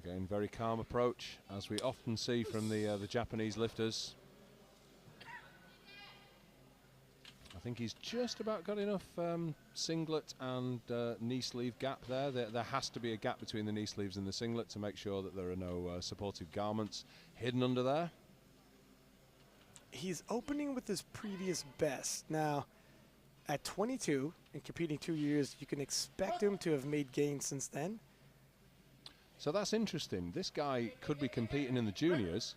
Again, very calm approach, as we often see from the Japanese lifters. I think he's just about got enough singlet and knee sleeve gap there. There has to be a gap between the knee sleeves and the singlet to make sure that there are no supportive garments hidden under there. He's opening with his previous best. Now, at 22 and competing 2 years, you can expect him to have made gains since then. So that's interesting. This guy could be competing in the juniors,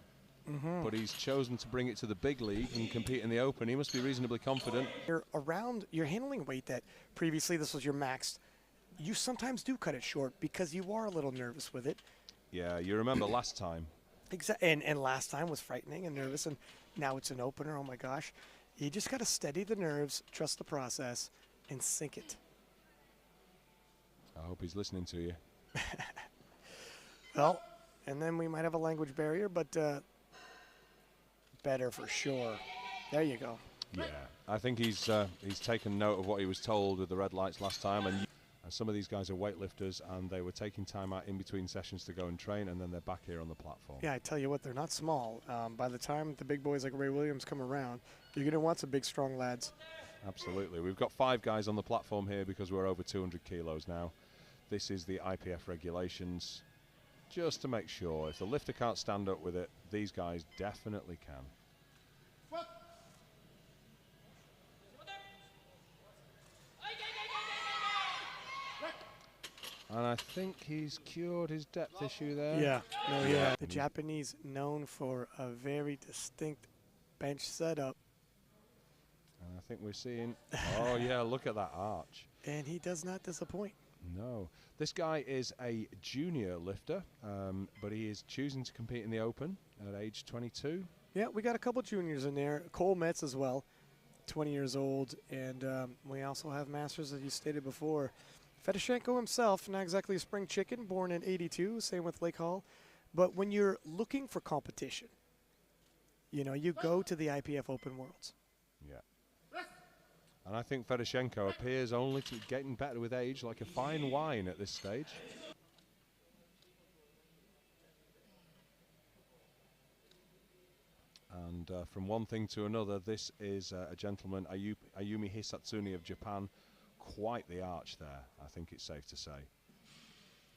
but he's chosen to bring it to the big league and compete in the open. He must be reasonably confident. You're handling weight that previously this was your max. You sometimes do cut it short because you are a little nervous with it. Yeah, you remember last time. Exactly, and last time was frightening and nervous, and now it's an opener. Oh my gosh. You just got to steady the nerves, trust the process, and sink it. I hope he's listening to you. Well, and then we might have a language barrier, but better for sure. There you go. Yeah, I think he's taken note of what he was told with the red lights last time, and some of these guys are weightlifters, and they were taking time out in between sessions to go and train, and then they're back here on the platform. Yeah, I tell you what, they're not small. By the time the big boys like Ray Williams come around, you're going to want some big, strong lads. Absolutely. We've got 5 guys on the platform here because we're over 200 kilos now. This is the IPF regulations. Just to make sure, if the lifter can't stand up with it, these guys definitely can. And I think he's cured his depth issue there. Yeah, no, yeah. The Japanese known for a very distinct bench setup. And I think we're seeing, oh yeah, look at that arch. And he does not disappoint. No. This guy is a junior lifter, but he is choosing to compete in the open at age 22. Yeah, we got a couple juniors in there. Cole Metz as well, 20 years old. And we also have masters, as you stated before. Fedoshenko himself, not exactly a spring chicken, born in '82, same with Lake Hall. But when you're looking for competition, you know, you go to the IPF Open Worlds. Yeah. And I think Fedoshenko appears only to be getting better with age, like a fine wine at this stage. And from one thing to another, this is a gentleman, Ayumi Hisatsune of Japan. Quite the arch there, I think it's safe to say.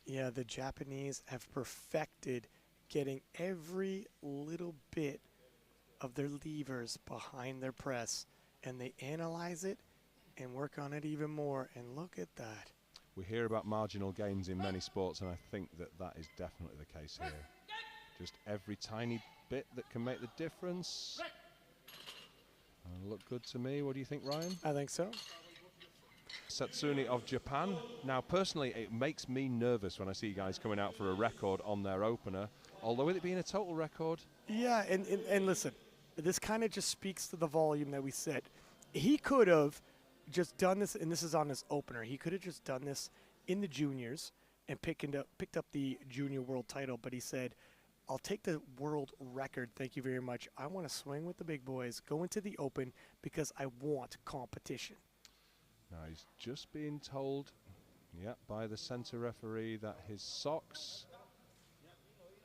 Yeah, the Japanese have perfected getting every little bit of their levers behind their press, and they analyze it and work on it even more, and look at that. We hear about marginal gains in many sports, and I think that that is definitely the case here. Just every tiny bit that can make the difference. Look good to me. What do you think, Ryan? I think so. Satsune of Japan. Now, personally, it makes me nervous when I see guys coming out for a record on their opener, although with it being a total record. Yeah, and listen, this kind of just speaks to the volume that we set. He could have just done this, and this is on his opener. He could have just done this in the juniors and picked up the junior world title, but he said, I'll take the world record, thank you very much. I want to swing with the big boys, go into the open because I want competition. Now he's just being told, yeah, by the center referee that his socks,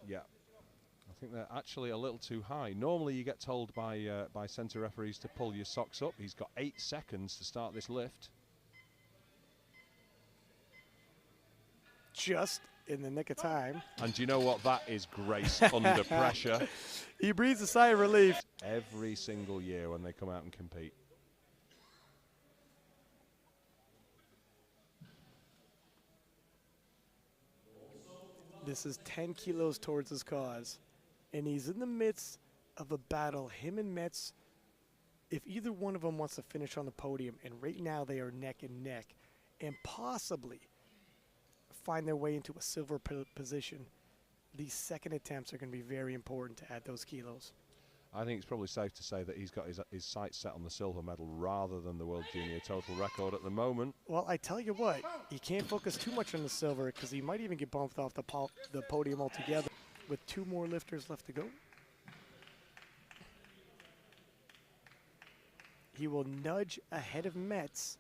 yeah, I think they're actually a little too high. Normally you get told by center referees to pull your socks up. He's got 8 seconds to start this lift. Just in the nick of time. And do you know what? That is grace under pressure. He breathes a sigh of relief. Every single year when they come out and compete. This is 10 kilos towards his cause. And he's in the midst of a battle. Him and Metz, if either one of them wants to finish on the podium, and right now they are neck and neck, and possibly find their way into a silver position, these second attempts are going to be very important to add those kilos. I think it's probably safe to say that he's got his sights set on the silver medal rather than the World Junior total record at the moment. Well, I tell you what, he can't focus too much on the silver because he might even get bumped off the podium altogether with 2 more lifters left to go. He will nudge ahead of Metz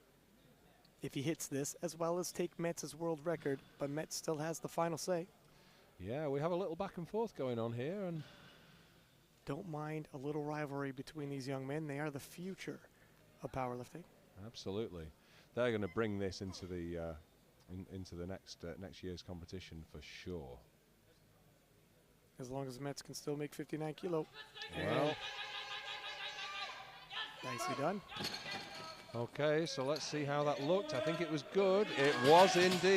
if he hits this, as well as take Metz's world record, but Metz still has the final say. Yeah, we have a little back and forth going on here, and don't mind a little rivalry between these young men. They are the future of powerlifting. Absolutely, they're going to bring this into the next year's competition for sure. As long as the Mets can still make 59 kilo. Well, nicely done. Okay, so let's see how that looked. I think it was good. It was indeed.